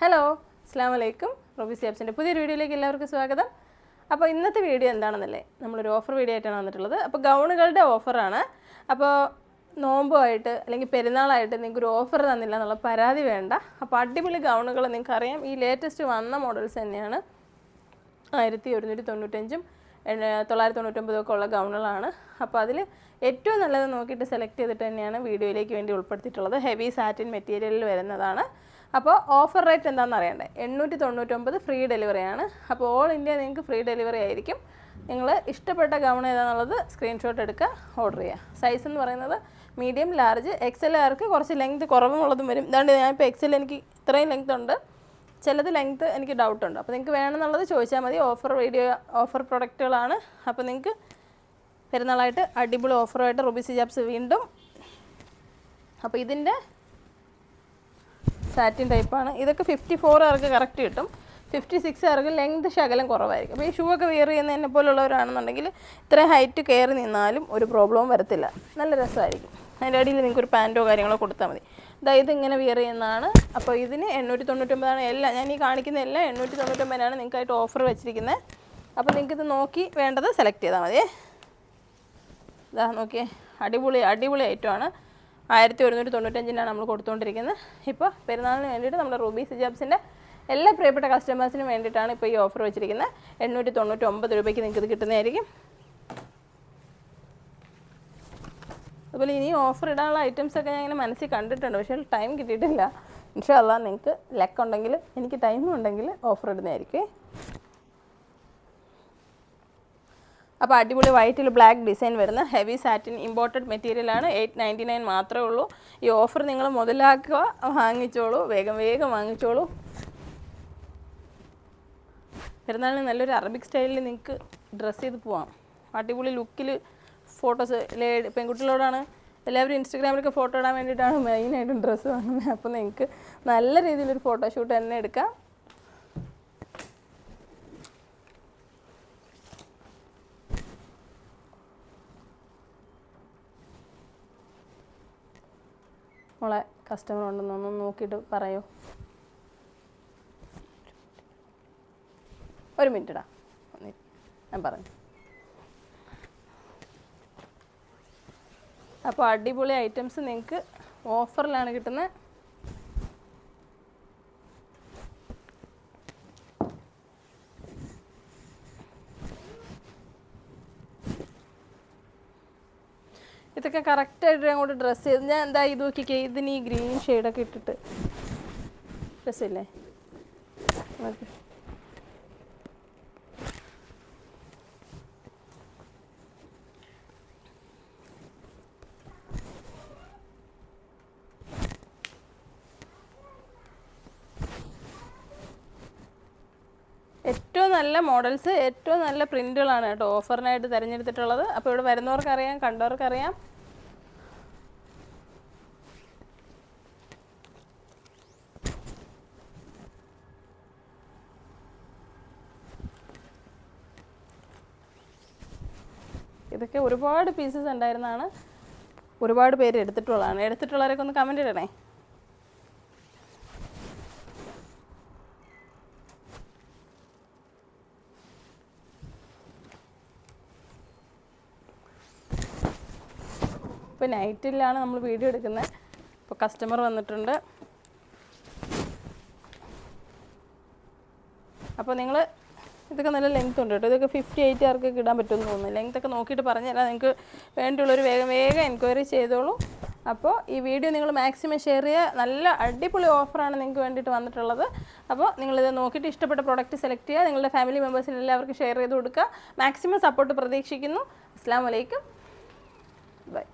Hello, അസ്സലാമു അലൈക്കും. Ruby സിയാബ്സിൻ്റെ പുതിയൊരു വീഡിയോയിലേക്ക് എല്ലാവർക്കും സ്വാഗതം. അപ്പോൾ ഇന്നത്തെ വീഡിയോ എന്താണെന്നല്ലേ, നമ്മളൊരു ഓഫർ വീഡിയോ ആയിട്ടാണ് വന്നിട്ടുള്ളത്. അപ്പോൾ ഗൗണുകളുടെ ഓഫറാണ്. അപ്പോൾ നോമ്പുമായിട്ട് അല്ലെങ്കിൽ പെരുന്നാളായിട്ട് നിങ്ങൾക്കൊരു ഓഫർ തന്നില്ല എന്നുള്ള പരാതി വേണ്ട. അപ്പോൾ അടിപൊളി ഗൗണുകൾ നിങ്ങൾക്കറിയാം, ഈ ലേറ്റസ്റ്റ് വന്ന മോഡൽസ് തന്നെയാണ്. 1195 999 ഒക്കെ ഉള്ള ഗൗണുകളാണ്. അപ്പോൾ അതിൽ ഏറ്റവും നല്ലത് നോക്കിയിട്ട് സെലക്ട് ചെയ്തിട്ട് തന്നെയാണ് വീഡിയോയിലേക്ക് വേണ്ടി ഉൾപ്പെടുത്തിയിട്ടുള്ളത്. ഹെവി സാറ്റിൻ മെറ്റീരിയലിൽ വരുന്നതാണ്. അപ്പോൾ ഓഫർ റേറ്റ് എന്താണെന്ന് അറിയണ്ടേ, 899 ഫ്രീ ഡെലിവറിയാണ്. അപ്പോൾ ഓൾ ഇന്ത്യ നിങ്ങൾക്ക് ഫ്രീ ഡെലിവറി ആയിരിക്കും. നിങ്ങൾ ഇഷ്ടപ്പെട്ട ഗൗൺ ഏതാണെന്നുള്ളത് സ്ക്രീൻഷോട്ട് എടുക്കുക, ഓർഡർ ചെയ്യുക. സൈസ് എന്ന് പറയുന്നത് മീഡിയം, ലാർജ്, എക്സലുകാർക്ക് കുറച്ച് ലെങ്ത് കുറവുള്ളതും വരും. ഇതാണ്ട് ഞാനിപ്പോൾ എക്സൽ എനിക്ക് ഇത്രയും ലെങ്ത് ഉണ്ട്, ചിലത് ലെങ്ത്ത് എനിക്ക് ഡൗട്ടുണ്ട്. അപ്പോൾ നിങ്ങൾക്ക് വേണമെന്നുള്ളത് ചോദിച്ചാൽ മതി. ഓഫർ പ്രൊഡക്റ്റുകളാണ്. അപ്പോൾ നിങ്ങൾക്ക് പെരുന്നാളായിട്ട് അടിപൊളി ഓഫറുമായിട്ട് റൂബി സിയാബ്സ് വീണ്ടും. അപ്പോൾ ഇതിൻ്റെ സാറ്റിൻ ടൈപ്പാണ്. ഇതൊക്കെ 54 ആർക്ക് കറക്റ്റ് കിട്ടും, 56 ആർക്ക് ലെങ്ത് ശകലം കുറവായിരിക്കും. അപ്പോൾ ഈ ഷൂ ഒക്കെ വെയർ ചെയ്യുന്നതിനെ പോലുള്ളവരാണെന്നുണ്ടെങ്കിൽ ഇത്രയും ഹൈറ്റ് കയറി നിന്നാലും ഒരു പ്രോബ്ലവും വരത്തില്ല, നല്ല രസമായിരിക്കും. അതിൻ്റെ അടിയിൽ നിങ്ങൾക്കൊരു പാൻറ്റോ കാര്യങ്ങളോ കൊടുത്താൽ മതി. ഇത് ഇങ്ങനെ വെയർ ചെയ്യുന്നതാണ്. അപ്പോൾ ഇതിന് 899 എല്ലാം, ഞാൻ ഈ കാണിക്കുന്ന എല്ലാം 899 നിങ്ങൾക്കായിട്ട് ഓഫർ വെച്ചിരിക്കുന്നത്. അപ്പോൾ നിങ്ങൾക്കിത് നോക്കി വേണ്ടത് സെലക്ട് ചെയ്താൽ മതി. ഇതാ നോക്കിയേ, അടിപൊളി ഐറ്റമാണ്. 1195 നമ്മൾ കൊടുത്തുകൊണ്ടിരിക്കുന്നത്. ഇപ്പോൾ പെരുന്നാളിന് വേണ്ടിയിട്ട് നമ്മുടെ റൂബി സിയാബ്സിൻ്റെ എല്ലാ പ്രിയപ്പെട്ട കസ്റ്റമേഴ്സിനും വേണ്ടിയിട്ടാണ് ഇപ്പോൾ ഈ ഓഫർ വെച്ചിരിക്കുന്നത്. 899 രൂപയ്ക്ക് നിങ്ങൾക്ക് ഇത് കിട്ടുന്നതായിരിക്കും. അതുപോലെ ഇനി ഓഫർ ഇടാനുള്ള ഐറ്റംസൊക്കെ ഞാൻ ഇങ്ങനെ മനസ്സിൽ കണ്ടിട്ടുണ്ട്, പക്ഷേ ടൈം കിട്ടിയിട്ടില്ല. ഇൻഷാ അല്ലാഹ് നിങ്ങൾക്ക് ലക്ക് ഉണ്ടെങ്കിൽ, എനിക്ക് ടൈമും ഉണ്ടെങ്കിൽ ഓഫർ ഇടുന്നതായിരിക്കും. അപ്പോൾ അടിപൊളി വൈറ്റിൽ ബ്ലാക്ക് ഡിസൈൻ വരുന്ന ഹെവി സാറ്റിൻ ഇമ്പോർട്ടഡ് മെറ്റീരിയലാണ്. 899 മാത്രമേ ഉള്ളൂ. ഈ ഓഫർ നിങ്ങൾ മുതലാക്കുക, വാങ്ങിച്ചോളൂ, വേഗം വാങ്ങിച്ചോളൂ. പെരുന്നാളിന് നല്ലൊരു അറബിക് സ്റ്റൈലിൽ നിങ്ങൾക്ക് ഡ്രസ്സ് ചെയ്ത് പോവാം. അടിപൊളി ലുക്കിൽ ഫോട്ടോസ് പെൺകുട്ടികളോടാണ് എല്ലാവരും ഇൻസ്റ്റഗ്രാമിലൊക്കെ ഫോട്ടോ ഇടാൻ വേണ്ടിയിട്ടാണ് മെയിനായിട്ടും ഡ്രസ്സ് വാങ്ങുന്നത്. അപ്പോൾ നിങ്ങൾക്ക് നല്ല രീതിയിലൊരു ഫോട്ടോഷൂട്ട് തന്നെ എടുക്കാം. നമ്മളെ കസ്റ്റമർ ഉണ്ടെന്നൊന്ന് നോക്കിയിട്ട് പറയൂ. ഒരു മിനിറ്റ് ഞാൻ പറഞ്ഞു. അപ്പോൾ അടിപൊളി ഐറ്റംസ് നിങ്ങൾക്ക് ഓഫറിലാണ് കിട്ടുന്നത്. ഇതൊക്കെ കറക്റ്റായിട്ട് അങ്ങോട്ട് ഡ്രസ്സ് ചെയ്ത് ഞാൻ എന്താ ഇത് നോക്കിക്കേ, ഇതിന് ഈ ഗ്രീൻ ഷെയ്ഡൊക്കെ ഇട്ടിട്ട് ഡ്രസ്സില്ലേ, ഓക്കെ. ഏറ്റവും നല്ല മോഡൽസ്, ഏറ്റവും നല്ല പ്രിൻറ്റുകളാണ് കേട്ടോ ഓഫറിനായിട്ട് തിരഞ്ഞെടുത്തിട്ടുള്ളത്. അപ്പോൾ ഇവിടെ വരുന്നവർക്കറിയാം, കണ്ടവർക്കറിയാം. ഇതൊക്കെ ഒരുപാട് പീസസ് ഉണ്ടായിരുന്നതാണ്, ഒരുപാട് പേര് എടുത്തിട്ടുള്ളതാണ്. എടുത്തിട്ടുള്ളവരൊക്കെ ഒന്ന് കമൻറ്റ് ഇടണേ. ഇപ്പോൾ നൈറ്റിലാണ് നമ്മൾ വീഡിയോ എടുക്കുന്നത്. ഇപ്പോൾ കസ്റ്റമർ വന്നിട്ടുണ്ട്. അപ്പോൾ നിങ്ങൾ ഇതൊക്കെ നല്ല ലെങ്ത് ഉണ്ട് കേട്ടോ. ഇതൊക്കെ 58 ആർക്കൊക്കെ ഇടാൻ പറ്റുമെന്ന് തോന്നുന്നു. ലെങ്ത്തൊക്കെ നോക്കിയിട്ട് പറഞ്ഞുതരാം. നിങ്ങൾക്ക് വേണ്ടിയുള്ളൊരു വേഗം എൻക്വയറി ചെയ്തോളൂ. അപ്പോൾ ഈ വീഡിയോ നിങ്ങൾ മാക്സിമം ഷെയർ ചെയ്യുക. നല്ല അടിപൊളി ഓഫറാണ് നിങ്ങൾക്ക് വേണ്ടിയിട്ട് വന്നിട്ടുള്ളത്. അപ്പോൾ നിങ്ങളിത് നോക്കിയിട്ട് ഇഷ്ടപ്പെട്ട പ്രോഡക്റ്റ് സെലക്ട് ചെയ്യുക. നിങ്ങളുടെ ഫാമിലി മെമ്പേഴ്സിന് എല്ലാവർക്കും ഷെയർ ചെയ്ത് കൊടുക്കുക. മാക്സിമം സപ്പോർട്ട് പ്രതീക്ഷിക്കുന്നു. അസ്സലാമു അലൈക്കും, ബൈ.